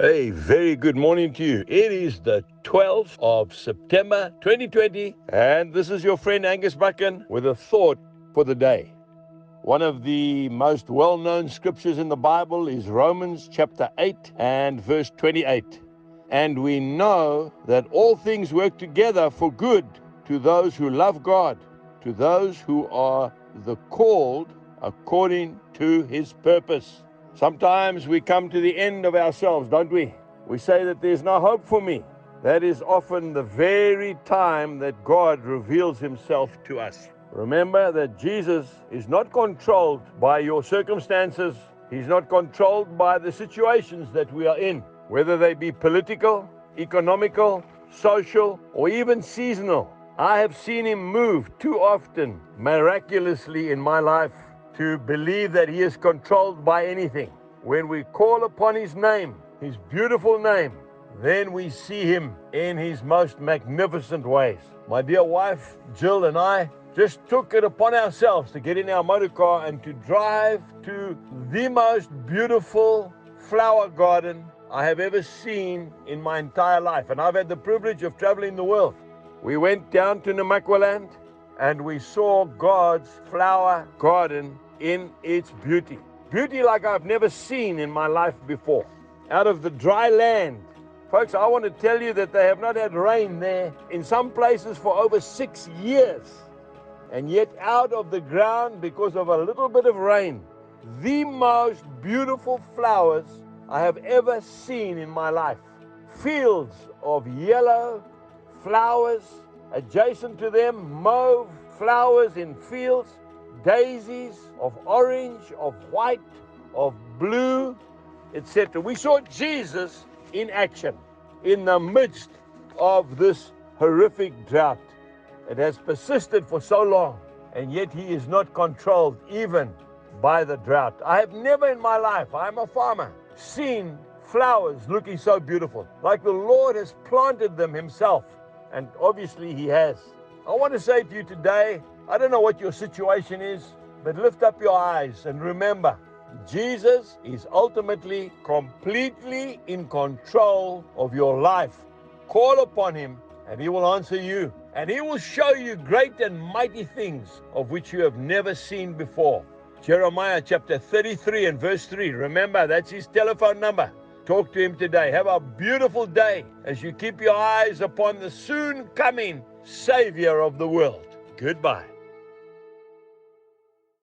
Hey, very good morning to you. It is the 12th of September 2020, and this is your friend Angus Buchan with a thought for the day. One of the most well-known scriptures in the Bible is Romans chapter 8 and verse 28. And we know that all things work together for good to those who love God, to those who are the called according to his purpose. Sometimes we come to the end of ourselves, don't we? We say that there's no hope for me. That is often the very time that God reveals himself to us. Remember that Jesus is not controlled by your circumstances. He's not controlled by the situations that we are in, whether they be political, economical, social, or even seasonal. I have seen him move too often, miraculously in my life, to believe that he is controlled by anything. When we call upon his name, his beautiful name, then we see him in his most magnificent ways. My dear wife, Jill, and I just took it upon ourselves to get in our motor car and to drive to the most beautiful flower garden I have ever seen in my entire life. And I've had the privilege of traveling the world. We went down to Namaqualand and we saw God's flower garden in its beauty. Beauty like I've never seen in my life before. Out of the dry land. Folks, I want to tell you that they have not had rain there in some places for over 6 years. And yet out of the ground, because of a little bit of rain, the most beautiful flowers I have ever seen in my life. Fields of yellow flowers, adjacent to them, mauve flowers in fields, daisies of orange, of white, of blue, etc. We saw Jesus in action in the midst of this horrific drought. It has persisted for so long, and yet he is not controlled even by the drought. I have never in my life, I'm a farmer, seen flowers looking so beautiful, like the Lord has planted them himself, and obviously he has. I want to say to you today, I don't know what your situation is, but lift up your eyes and remember, Jesus is ultimately completely in control of your life. Call upon him and he will answer you, and he will show you great and mighty things of which you have never seen before. Jeremiah chapter 33 and verse 3. Remember, that's his telephone number. Talk to him today. Have a beautiful day as you keep your eyes upon the soon coming Savior of the world. Goodbye.